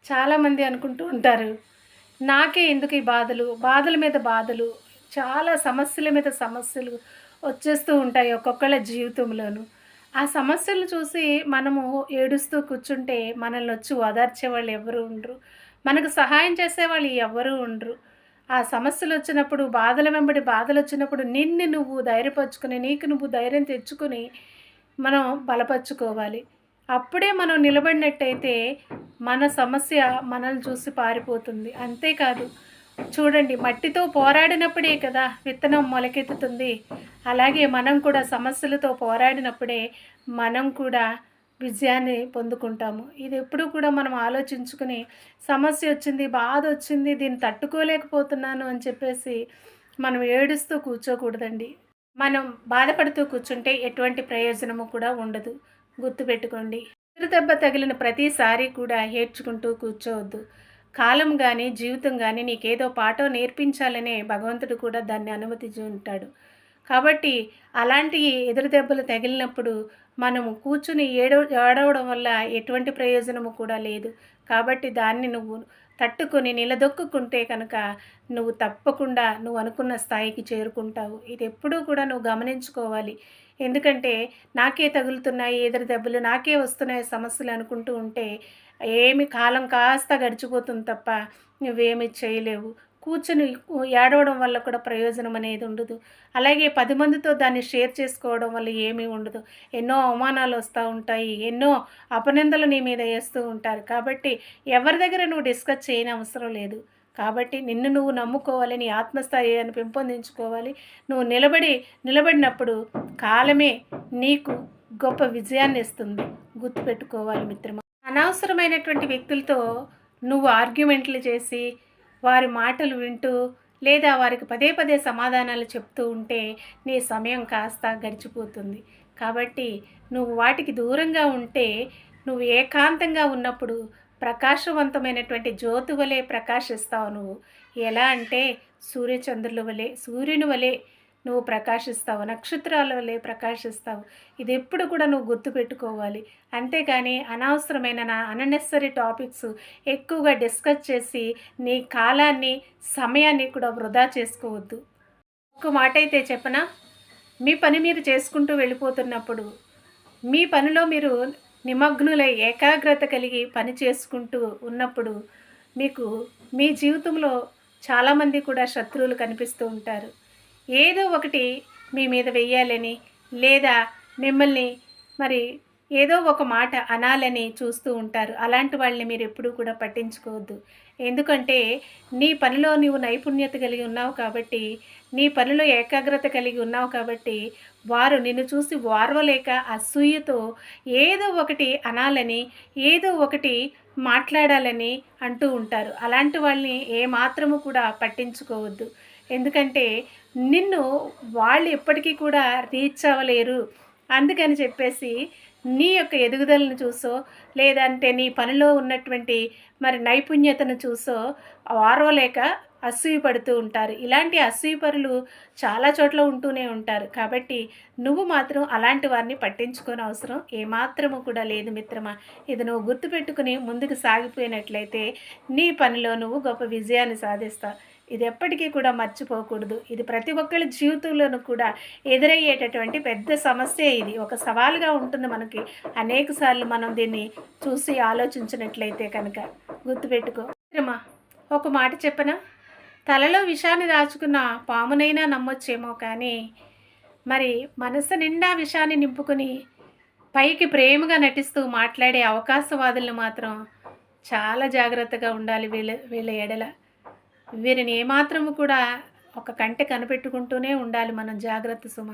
చాలామంది అనుకుంటూ ఉంటారు. నాకే ఎందుకు ఈ బాధలు, బాధల మీద బాధలు, చాలా సమస్యల మీద సమస్యలు వచ్చేస్తూ ఉంటాయి ఒక్కొక్కళ్ళ జీవితంలోనూ. ఆ సమస్యలు చూసి మనము ఏడుస్తూ కూర్చుంటే మనల్నొచ్చి ఓదార్చేవాళ్ళు ఎవ్వరు ఉండరు. మనకు సహాయం చేసేవాళ్ళు ఎవ్వరూ ఉండరు. ఆ సమస్యలొచ్చినప్పుడు, బాధల వెంబడి బాధలొచ్చినప్పుడు నిన్ను నువ్వు ధైర్యపరుచుకొని, నీకు నువ్వు ధైర్యం తెచ్చుకొని మనం బలపరుచుకోవాలి. అప్పుడే మనం నిలబడినట్టయితే మన సమస్య మనల్ని చూసి పారిపోతుంది. అంతేకాదు చూడండి, మట్టితో పోరాడినప్పుడే కదా విత్తనం మొలకెత్తుతుంది. అలాగే మనం కూడా సమస్యలతో పోరాడినప్పుడే మనం కూడా విజయాన్ని పొందుకుంటాము. ఇది ఎప్పుడూ కూడా మనం ఆలోచించుకుని సమస్య వచ్చింది, బాధ వచ్చింది, దీన్ని తట్టుకోలేకపోతున్నాను అని చెప్పేసి మనం ఏడుస్తూ కూర్చోకూడదండి. మనం బాధపడుతూ కూర్చుంటే ఎటువంటి ప్రయోజనము కూడా ఉండదు. గుర్తుపెట్టుకోండి. ఎదురు దెబ్బ తగిలిన ప్రతిసారి కూడా ఏడ్చుకుంటూ కూర్చోవద్దు. కాలం గాని, జీవితం గాని నీకేదో పాఠం నేర్పించాలనే భగవంతుడు కూడా దాన్ని అనుమతించి ఉంటాడు. కాబట్టి అలాంటి ఎదురు దెబ్బలు తగిలినప్పుడు మనము కూర్చుని ఏడవడం వల్ల ఎటువంటి ప్రయోజనము కూడా లేదు. కాబట్టి దాన్ని నువ్వు తట్టుకొని నిలదొక్కుకుంటే కనుక నువ్వు తప్పకుండా నువ్వు అనుకున్న స్థాయికి చేరుకుంటావు. ఇది ఎప్పుడూ కూడా నువ్వు గమనించుకోవాలి. ఎందుకంటే నాకే తగులుతున్నాయి ఎదురు దెబ్బలు, నాకే వస్తున్నాయి సమస్యలు అనుకుంటూ ఉంటే కాలం కాస్త గడిచిపోతుంది తప్ప నువ్వేమి చేయలేవు. కూర్చొని ఏడవడం వల్ల కూడా ప్రయోజనం అనేది ఉండదు. అలాగే 10 మందితో దాన్ని షేర్ చేసుకోవడం వల్ల ఏమీ ఉండదు. ఎన్నో అవమానాలు వస్తూ ఉంటాయి. ఎన్నో అపనిందలు నీ మీద వేస్తూ ఉంటారు. కాబట్టి ఎవరి దగ్గర నువ్వు డిస్కస్ చేయనవసరం లేదు. కాబట్టి నిన్ను నువ్వు నమ్ముకోవాలి. నీ ఆత్మస్థైర్యాన్ని పెంపొందించుకోవాలి. నువ్వు నిలబడినప్పుడు కాలమే నీకు గొప్ప విజయాన్ని ఇస్తుంది. గుర్తుపెట్టుకోవాలి మిత్రమా. అనవసరమైనటువంటి వ్యక్తులతో నువ్వు ఆర్గ్యుమెంట్లు చేసి వారి మాటలు వింటూ లేదా వారికి పదే పదే సమాధానాలు చెప్తూ ఉంటే నీ సమయం కాస్త గడిచిపోతుంది. కాబట్టి నువ్వు వాటికి దూరంగా ఉంటే నువ్వు ఏకాంతంగా ఉన్నప్పుడు ప్రకాశవంతమైనటువంటి జ్యోతి వలె ప్రకాశిస్తావు నువ్వు. ఎలా అంటే సూర్యుని వలె నువ్వు ప్రకాశిస్తావు, నక్షత్రాల వలె ప్రకాశిస్తావు. ఇది ఎప్పుడు కూడా నువ్వు గుర్తుపెట్టుకోవాలి. అంతేగాని అనవసరమైన అన్నెసెసరీ టాపిక్స్ ఎక్కువగా డిస్కస్ చేసి నీ కాలాన్ని, సమయాన్ని కూడా వృధా చేసుకోవద్దు. ఒక్క మాట అయితే చెప్పనా, మీ పని మీరు చేసుకుంటూ వెళ్ళిపోతున్నప్పుడు, మీ పనిలో మీరు నిమగ్నులై ఏకాగ్రత కలిగి పని చేసుకుంటూ ఉన్నప్పుడు మీకు మీ జీవితంలో చాలామంది కూడా శత్రువులు కనిపిస్తూ ఉంటారు. ఏదో ఒకటి మీ మీద వెయ్యాలని లేదా మిమ్మల్ని మరి ఏదో ఒక మాట అనాలని చూస్తూ ఉంటారు. అలాంటి వాళ్ళని మీరు ఎప్పుడూ కూడా పట్టించుకోవద్దు. ఎందుకంటే నీ పనిలో నీవు నైపుణ్యత కలిగి ఉన్నావు కాబట్టి, నీ పనిలో ఏకాగ్రత కలిగి ఉన్నావు కాబట్టి వారు నిన్ను చూసి ఓర్వలేక అసూయతో ఏదో ఒకటి అనాలని, ఏదో ఒకటి మాట్లాడాలని అంటూ ఉంటారు. అలాంటి వాళ్ళని ఏమాత్రము కూడా పట్టించుకోవద్దు. ఎందుకంటే నిన్ను వాళ్ళు ఎప్పటికీ కూడా రీచ్ అవ్వలేరు. అందుకని చెప్పేసి నీ యొక్క ఎదుగుదలను చూసో లేదంటే నీ పనిలో ఉన్నటువంటి మరి నైపుణ్యతను చూసో ఓర్వలేక అసూయ పడుతూ ఉంటారు. ఇలాంటి అసూయపరులు చాలా చోట్ల ఉంటూనే ఉంటారు. కాబట్టి నువ్వు మాత్రం అలాంటి వారిని పట్టించుకోని అవసరం ఏమాత్రము కూడా లేదు మిత్రమా. ఇది నువ్వు గుర్తుపెట్టుకుని ముందుకు సాగిపోయినట్లయితే నీ పనిలో నువ్వు గొప్ప విజయాన్ని సాధిస్తావు. ఇది ఎప్పటికీ కూడా మర్చిపోకూడదు. ఇది ప్రతి ఒక్కరి జీవితంలోనూ కూడా ఎదురయ్యేటటువంటి పెద్ద సమస్య. ఇది ఒక సవాలుగా ఉంటుంది మనకి. అనేక సార్లు మనం దీన్ని చూసి ఆలోచించినట్లయితే కనుక గుర్తుపెట్టుకో మిత్రమా. ఒక మాట చెప్పనా, తలలో విషాన్ని దాచుకున్న పామునైనా నమ్మొచ్చేమో కానీ మరి మనసు నిండా విషాన్ని నింపుకొని పైకి ప్రేమగా నటిస్తూ మాట్లాడే అవకాశవాదులను మాత్రం చాలా జాగ్రత్తగా ఉండాలి. వీళ్ళ ఎడల వీరిని ఏమాత్రము కూడా ఒక కంటి కనిపెట్టుకుంటూనే ఉండాలి మనం. జాగ్రత్త సుమ.